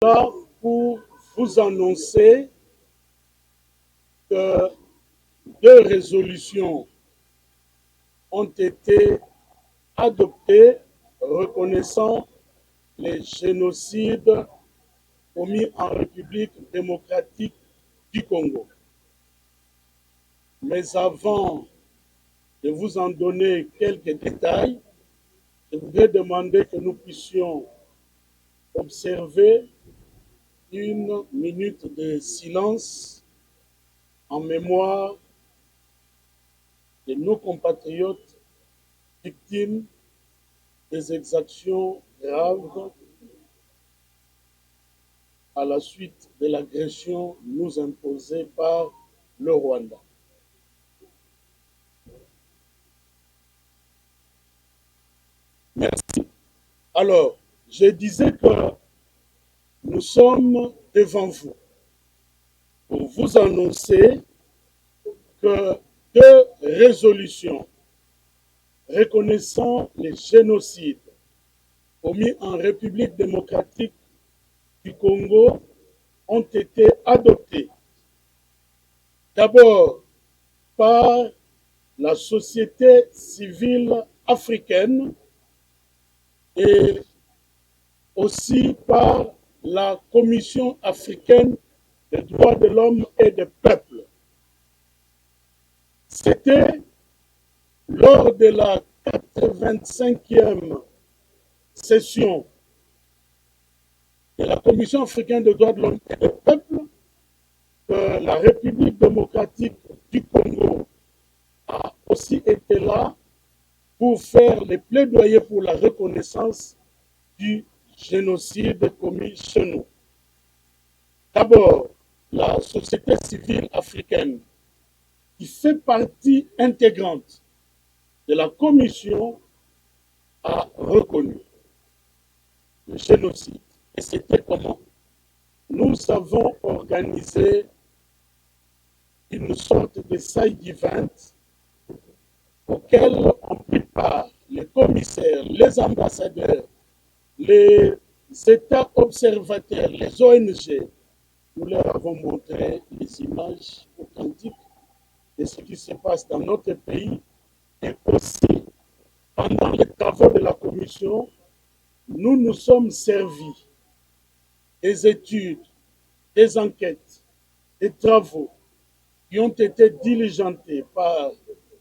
là pour vous annoncer que deux résolutions ont été adoptées reconnaissant les génocides commis en République démocratique du Congo. Mais avant de vous en donner quelques détails, je voudrais demander que nous puissions observer une minute de silence en mémoire de nos compatriotes victimes des exactions graves à la suite de l'agression nous imposée par le Rwanda. Merci. Alors, je disais que nous sommes devant vous pour vous annoncer que deux résolutions reconnaissant les génocides commis en République démocratique du Congo ont été adoptées. D'abord par la société civile africaine et aussi par la Commission africaine des droits de l'homme et des peuples. C'était lors de la 85e session de la Commission africaine des droits de l'homme et des peuples que la République démocratique du Congo a aussi été là pour faire les plaidoyers pour la reconnaissance du génocide commis chez nous. D'abord, la société civile africaine, qui fait partie intégrante de la commission, a reconnu le génocide. Et c'était comment? Nous avons organisé une sorte de side event auquel ont pris part les commissaires, les ambassadeurs, les États observateurs, les ONG. Nous leur avons montré les images authentiques de ce qui se passe dans notre pays et aussi, pendant les travaux de la commission, nous nous sommes servis des études, des enquêtes, des travaux qui ont été diligentés par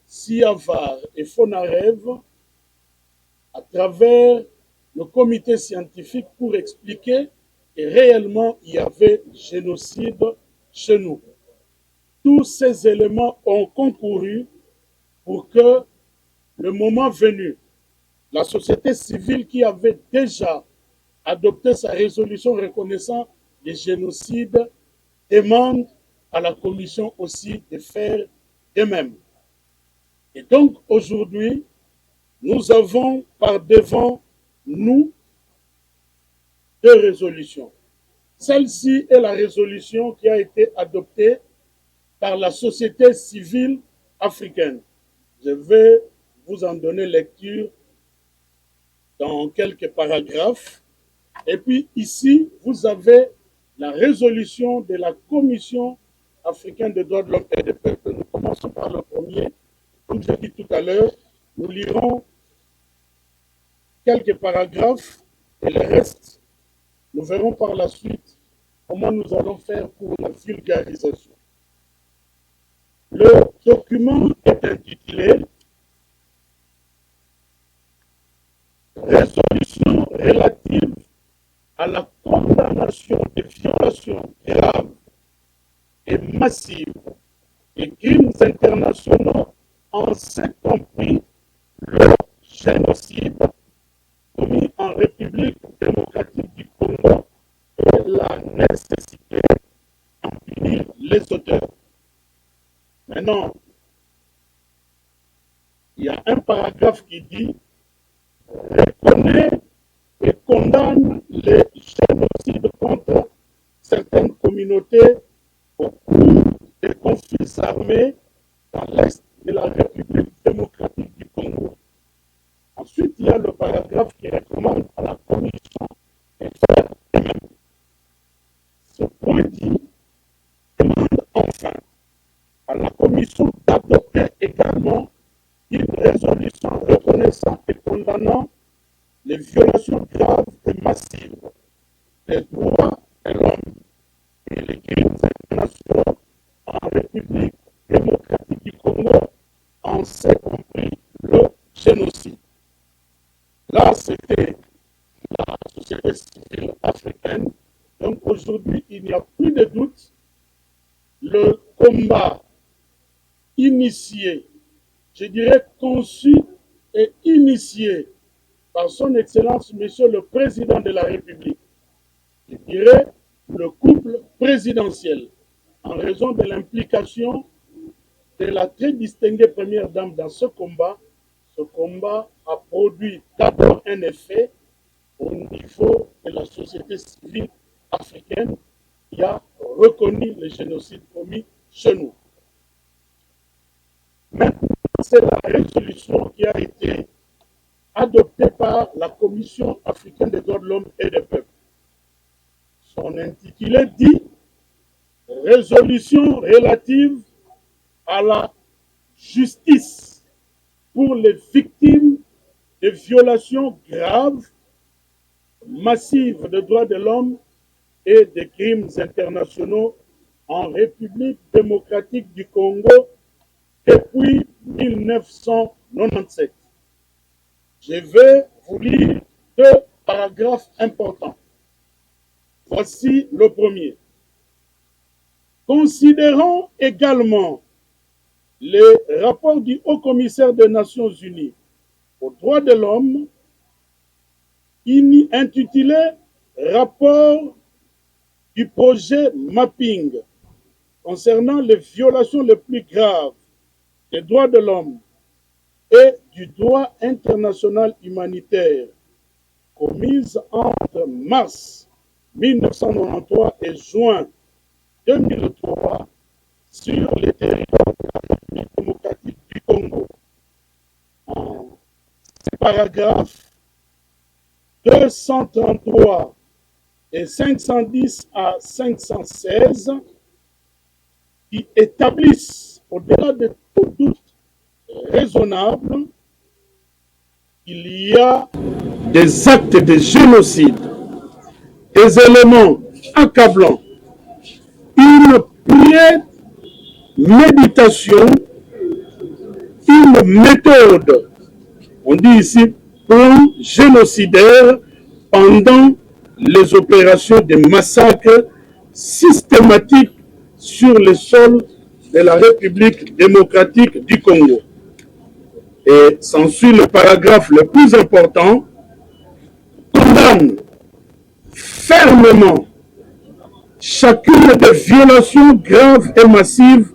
SIAVAR et FONAREV à travers le comité scientifique pour expliquer que réellement il y avait génocide chez nous. Tous ces éléments ont concouru pour que, le moment venu, la société civile qui avait déjà adopté sa résolution reconnaissant les génocides demande à la commission aussi de faire de même. Et donc aujourd'hui, nous avons par devant nous deux résolutions. Celle-ci est la résolution qui a été adoptée par la société civile africaine. Je vais vous en donner lecture dans quelques paragraphes. Et puis ici, vous avez la résolution de la Commission africaine des droits de l'homme et des peuples. Nous commençons par le premier. Comme j'ai dit tout à l'heure, nous lirons quelques paragraphes et le reste, nous verrons par la suite comment nous allons faire pour la vulgarisation. Le document est intitulé Résolution relative à la condamnation des violations graves et massives des crimes internationaux, en ce compris le génocide commis en République démocratique du Congo et la nécessité d'en punir les auteurs. Maintenant, il y a un paragraphe qui dit reconnaît et condamne les génocides contre certaines communautés au cours des conflits armés dans l'Est de la République démocratique du Congo. Ensuite, il y a le paragraphe qui recommande à la Commission de faire de même. et massive des droits de l'homme et les crimes internationaux en République démocratique du Congo, en s'est compris le génocide. Là, c'était la société civile africaine. Donc aujourd'hui, il n'y a plus de doute. Le combat initié, je dirais conçu et initié par son Excellence, Monsieur le Président de la République, je dirais le couple présidentiel, en raison de l'implication de la très distinguée Première Dame dans ce combat a produit d'abord un effet au niveau de la société civile africaine qui a reconnu le génocide commis chez nous. Maintenant, c'est la résolution qui a été adoptée par la Commission africaine des droits de l'homme et des peuples. Son intitulé dit « Résolution relative à la justice pour les victimes de violations graves, massives des droits de l'homme et des crimes internationaux en République démocratique du Congo depuis 1997. Je vais vous lire deux paragraphes importants. Voici le premier. Considérant également les rapports du Haut-Commissaire des Nations Unies aux droits de l'homme, intitulé Rapport du projet Mapping concernant les violations les plus graves des droits de l'homme et du droit international humanitaire commises entre mars 1993 et juin 2003 sur les territoires de la République démocratique du Congo. En ces paragraphes 233 et 510 à 516 qui établissent, au-delà de tout doute raisonnable, qu'il y a des actes de génocide, des éléments accablants, une préméditation, une méthode, on dit ici plan génocidaire pendant les opérations de massacres systématiques sur le sol de la République démocratique du Congo. Et s'ensuit le paragraphe le plus important, condamne fermement chacune des violations graves et massives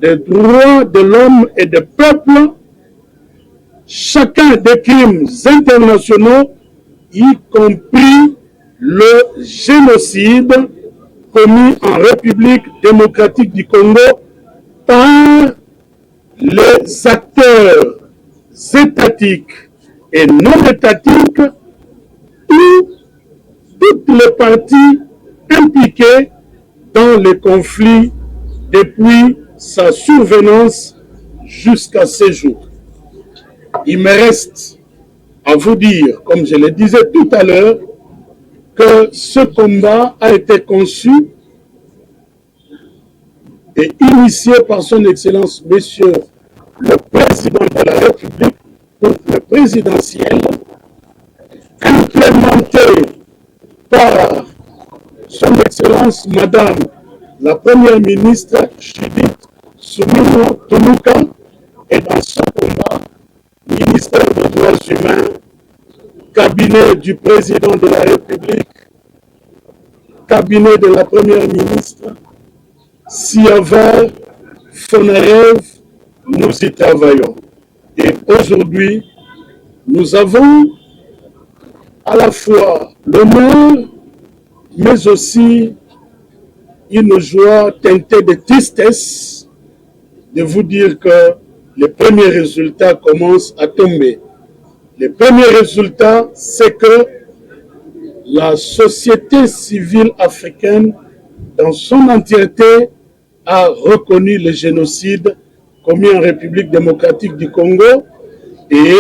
des droits de l'homme et des peuples, chacun des crimes internationaux, y compris le génocide commis en République démocratique du Congo par les acteurs étatiques et non étatiques ou toutes les parties impliquées dans les conflits depuis sa survenance jusqu'à ce jour. Il me reste à vous dire, comme je le disais tout à l'heure, que ce combat a été conçu et initié par son Excellence, Monsieur le Président de la République, le présidentiel, implémenté par son Excellence, Madame la Première ministre Judith Suminwa Tuluka, et dans ce combat, ministère des Droits humains, cabinet du Président de la République, cabinet de la Première ministre, Siava, Fonarev, nous y travaillons. Et aujourd'hui, nous avons à la fois l'honneur, mais aussi une joie teintée de tristesse de vous dire que les premiers résultats commencent à tomber. Les premiers résultats, c'est que la société civile africaine, dans son entièreté, a reconnu le génocide commis en République démocratique du Congo et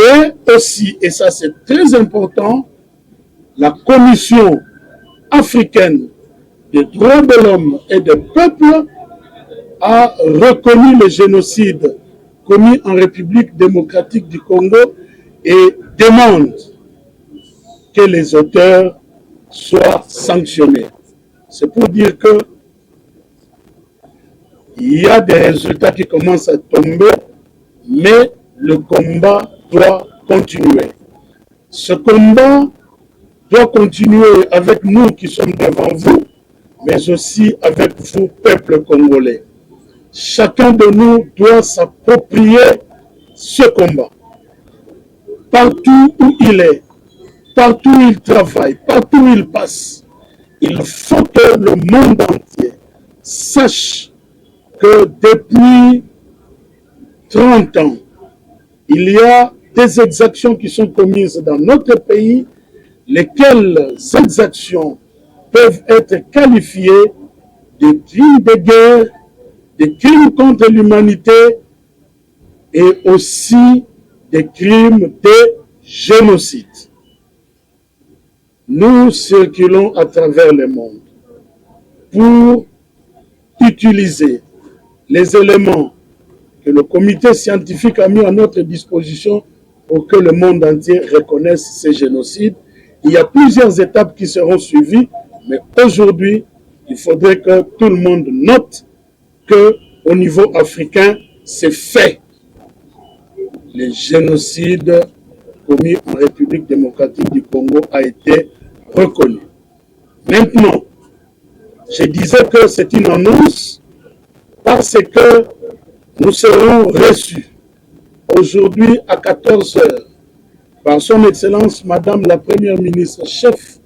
aussi, et ça c'est très important, la Commission africaine des droits de l'homme et des peuples a reconnu le génocide commis en République démocratique du Congo et demande que les auteurs soient sanctionnés. C'est pour dire que il y a des résultats qui commencent à tomber, mais le combat doit continuer. Ce combat doit continuer avec nous qui sommes devant vous, mais aussi avec vous, peuple congolais. Chacun de nous doit s'approprier ce combat. Partout où il est, partout où il travaille, partout où il passe, il faut que le monde entier sache que depuis 30 ans, il y a des exactions qui sont commises dans notre pays, lesquelles exactions peuvent être qualifiées de crimes de guerre, des crimes contre l'humanité et aussi des crimes de génocide. Nous circulons à travers le monde pour utiliser les éléments que le comité scientifique a mis à notre disposition pour que le monde entier reconnaisse ces génocides. Il y a plusieurs étapes qui seront suivies, mais aujourd'hui, il faudrait que tout le monde note qu'au niveau africain, c'est fait. Le génocide commis en République démocratique du Congo a été reconnu. Maintenant, je disais que c'est une annonce parce que nous serons reçus aujourd'hui à 14 h par son Excellence Madame la Première ministre, chef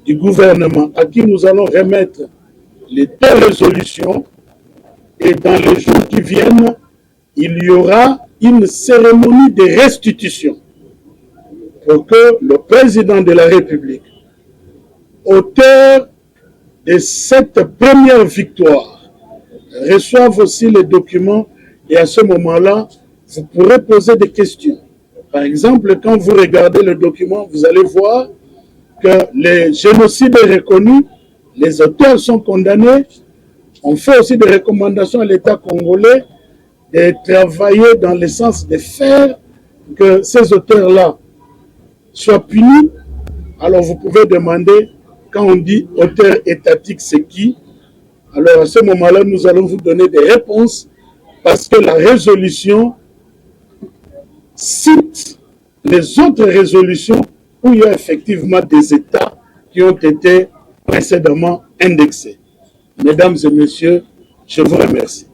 du gouvernement, à qui nous allons remettre les 2 résolutions. Et dans les jours qui viennent, il y aura une cérémonie de restitution pour que le président de la République, auteur de cette première victoire, reçoive aussi les documents et à ce moment-là, vous pourrez poser des questions. Par exemple, quand vous regardez le document, vous allez voir que le génocide est reconnu, les auteurs sont condamnés. On fait aussi des recommandations à l'État congolais de travailler dans le sens de faire que ces auteurs-là soient punis. Alors vous pouvez demander, quand on dit auteur étatique, c'est qui? Alors à ce moment-là, nous allons vous donner des réponses parce que la résolution cite les autres résolutions où il y a effectivement des États qui ont été précédemment indexés. Mesdames et messieurs, je vous remercie.